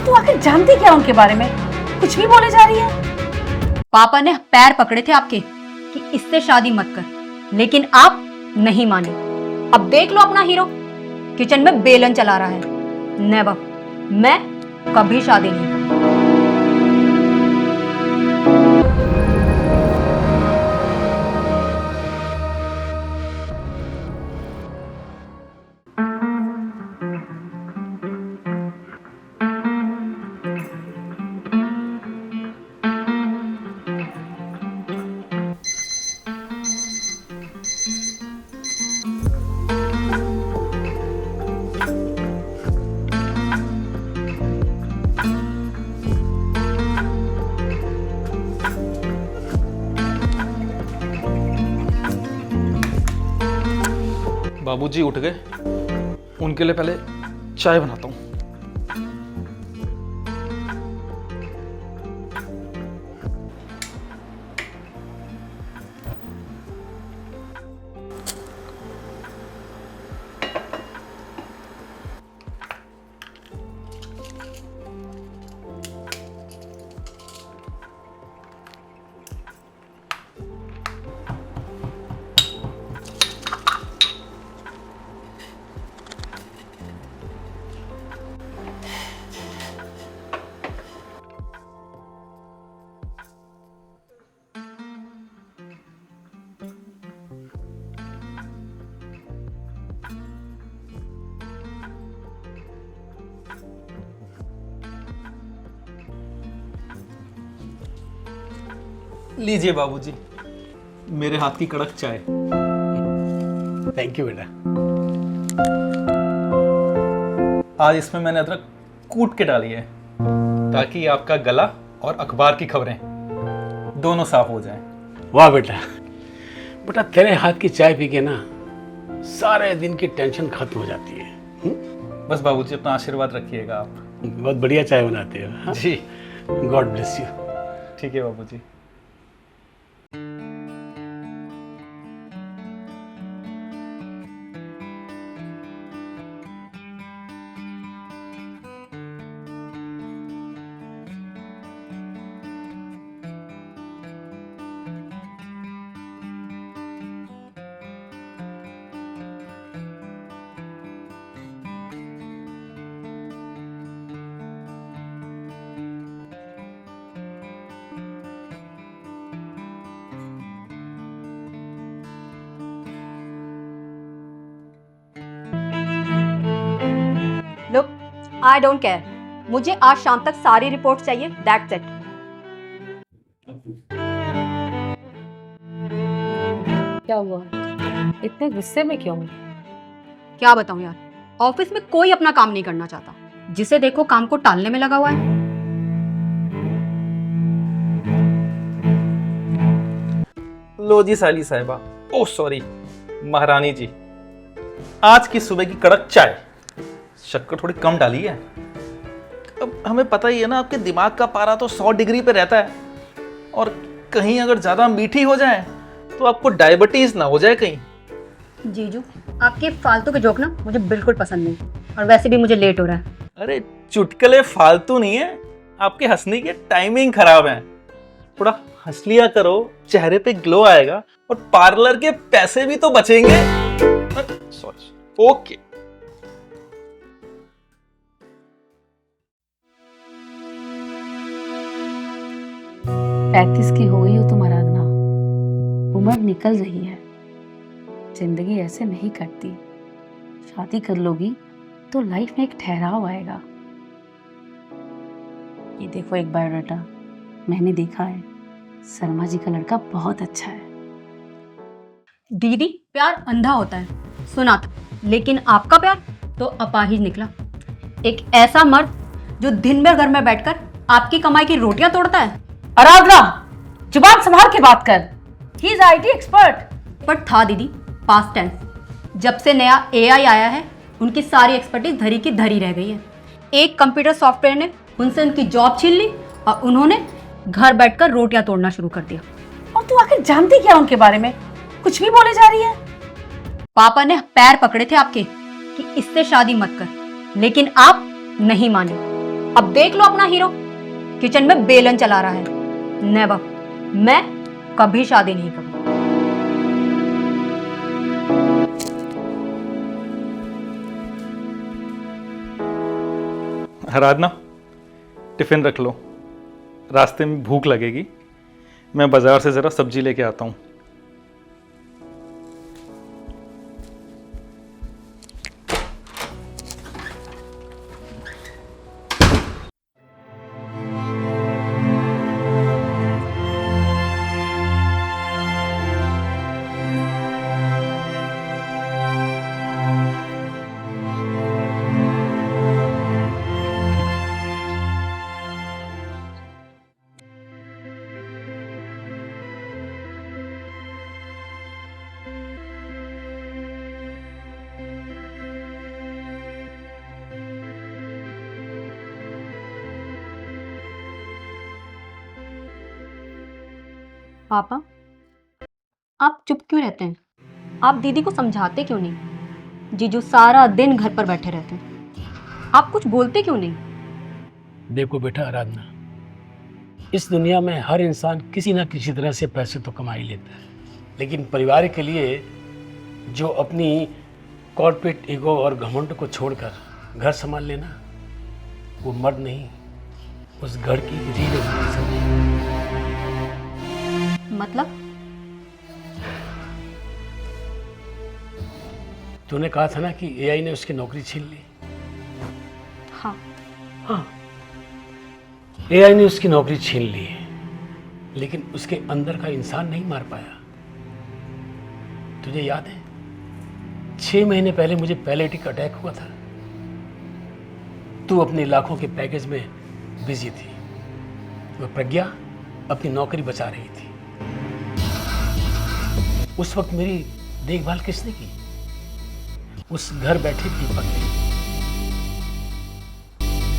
और तू आखिर जानती क्या उनके बारे में? कुछ भी बोले जा रही है। पापा ने पैर पकड़े थे आपके कि इससे शादी मत कर, लेकिन आप नहीं माने। अब देख लो अपना हीरो किचन में बेलन चला रहा है। नेवर, मैं कभी शादी नहीं करूंगी। बाबूजी उठ गए, उनके लिए पहले चाय बनाता हूँ। लीजिए बाबूजी, मेरे हाथ की कड़क चाय। थैंक यू बेटा। आज इसमें मैंने अदरक कूट के डाली है ताकि आपका गला और अखबार की खबरें दोनों साफ हो जाएं। वाह बेटा, बेटा तेरे हाथ की चाय पी के ना सारे दिन की टेंशन खत्म हो जाती है। बस बाबूजी अपना आशीर्वाद रखिएगा आप। बहुत बढ़िया चाय बनाते हो। हाँ? जी गॉड ब्लेस यू। ठीक है बाबूजी। लुक, आई डोंट केयर, मुझे आज शाम तक सारी रिपोर्ट चाहिए। That's it. क्या हुआ? इतने गुस्से में क्यों? क्या बताऊं यार, ऑफिस में कोई अपना काम नहीं करना चाहता। जिसे देखो काम को टालने में लगा हुआ है। लो जी साली साहिबा, ओह सॉरी महारानी जी, आज की सुबह की कड़क चाय। शक्कर थोड़ी कम डाली है। अब हमें पता ही है ना, आपके दिमाग का पारा तो 100 डिग्री पे रहता है, और कहीं अगर ज्यादा मीठी हो जाए तो आपको डायबिटीज ना हो जाए कहीं। जीजू, आपके फालतू के जोक ना मुझे बिल्कुल पसंद नहीं, और वैसे भी मुझे लेट हो रहा है। अरे चुटकुले फालतू नहीं है, आपके हंसने की टाइमिंग खराब है। थोड़ा हंस लिया करो, चेहरे पे ग्लो आएगा और पार्लर के पैसे भी तो बचेंगे। Sorry, okay. पैंतीस की हो गई हो तुम आराधना, उम्र निकल रही है। जिंदगी ऐसे नहीं कटती। शादी कर लोगी तो लाइफ में एक ठहराव आएगा। ये देखो एक बायोडाटा, मैंने देखा है, शर्मा जी का लड़का बहुत अच्छा है। दीदी, प्यार अंधा होता है, सुना था, लेकिन आपका प्यार तो अपाहिज निकला। एक ऐसा मर्द जो दिन भर घर में बैठकर आपकी कमाई की रोटियां तोड़ता है। आराधना, जुबान संभाल के बात कर। He is IT expert. पर था दीदी, पास्ट टेंस। जब से नया एआई आया है, उनकी सारी एक्सपर्टीज धरी की धरी रह गई है। एक कंप्यूटर सॉफ्टवेयर ने उनसे उनकी जॉब छीन ली और उन्होंने घर बैठकर रोटियां तोड़ना शुरू कर दिया। और तू आखिर जानती क्या उनके बारे में? कुछ भी बोले जा रही है। पापा ने पैर पकड़े थे आपके कि इससे शादी मत कर, लेकिन आप नहीं माने। अब देख लो अपना हीरो किचन में बेलन चला रहा है। नेवर, मैं कभी शादी नहीं करूंगी। आराधना, टिफिन रख लो, रास्ते में भूख लगेगी। मैं बाजार से जरा सब्जी लेके आता हूँ। पापा, आप चुप क्यों रहते हैं? आप दीदी को समझाते क्यों नहीं? जीजू सारा दिन घर पर बैठे रहते हैं, आप कुछ बोलते क्यों नहीं? देखो बेटा आराधना, इस दुनिया में हर इंसान किसी ना किसी तरह से पैसे तो कमा ही लेता है, लेकिन परिवार के लिए जो अपनी कॉर्पोरेट ईगो और घमंड को छोड़कर घर संभाल लेना, वो मर्द नहीं, उस घर की रीढ़ है। मतलब? तूने कहा था ना कि एआई ने उसकी नौकरी छीन ली। हाँ, एआई ने उसकी नौकरी छीन ली, लेकिन उसके अंदर का इंसान नहीं मार पाया। तुझे याद है 6 महीने पहले मुझे पैलेटिक अटैक हुआ था। तू अपने लाखों के पैकेज में बिजी थी, वह प्रज्ञा अपनी नौकरी बचा रही थी। उस वक्त मेरी देखभाल किसने की? उस घर बैठे दीपक ने।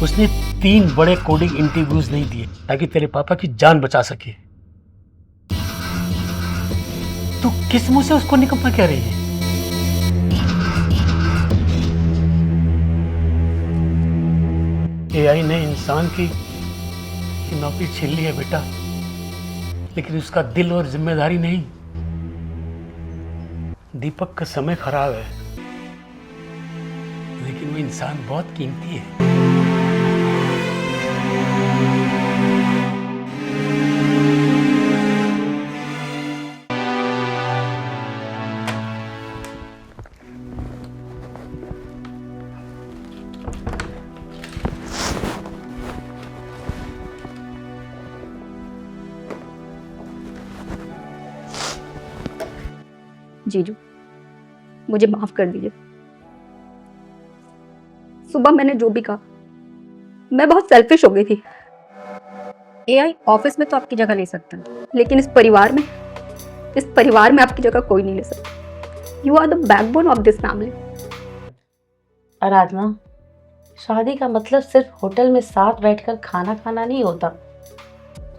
उसने 3 बड़े कोडिंग इंटरव्यूज नहीं दिए ताकि तेरे पापा की जान बचा सके। तू किस मुंह से उसको निकम्मा कह रही है? एआई ने इंसान की नौकरी छीन ली है बेटा, लेकिन उसका दिल और जिम्मेदारी नहीं। दीपक का समय खराब है, लेकिन वो इंसान बहुत कीमती है। जीजू, मुझे माफ कर दीजिए। सुबह मैंने जो भी कहा, मैं बहुत सेल्फिश हो गई थी। एआई ऑफिस में तो आपकी जगह ले सकता है, लेकिन इस परिवार में आपकी जगह कोई नहीं ले सकता। You are the backbone of this family. Aradhana, शादी का मतलब सिर्फ होटल में साथ बैठकर खाना खाना नहीं होता।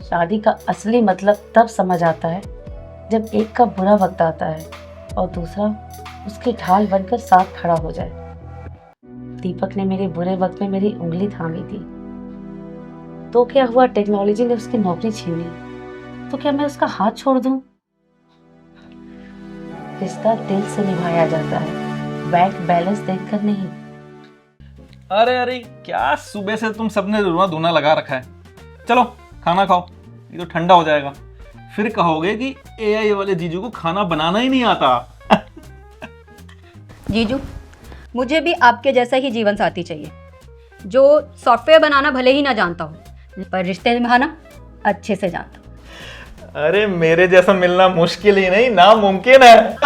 शादी का असली मतलब तब समझ आता है जब एक का बुरा वक्त आता है और दूसरा उसकी ढाल बनकर साथ खड़ा हो जाए। दीपक ने मेरे बुरे वक्त में मेरी उंगली थामी थी, तो क्या हुआ? टेक्नोलॉजी ने उसकी नौकरी छीन ली, तो क्या मैं उसका हाथ छोड़ दूं? रिश्ता दिल से निभाया जाता है, बैंक बैलेंस देखकर नहीं। अरे अरे, क्या सुबह से तुम सबने रोना धोना लगा रखा है? चलो खाना खाओ, ये तो ठंडा हो जाएगा। फिर कहोगे कि एआई वाले जीजू को खाना बनाना ही नहीं आता। जीजू, मुझे भी आपके जैसा ही जीवन साथी चाहिए, जो सॉफ्टवेयर बनाना भले ही ना जानता हो, पर रिश्ते निभाना अच्छे से जानता हो। अरे मेरे जैसा मिलना मुश्किल ही नहीं, नामुमकिन है।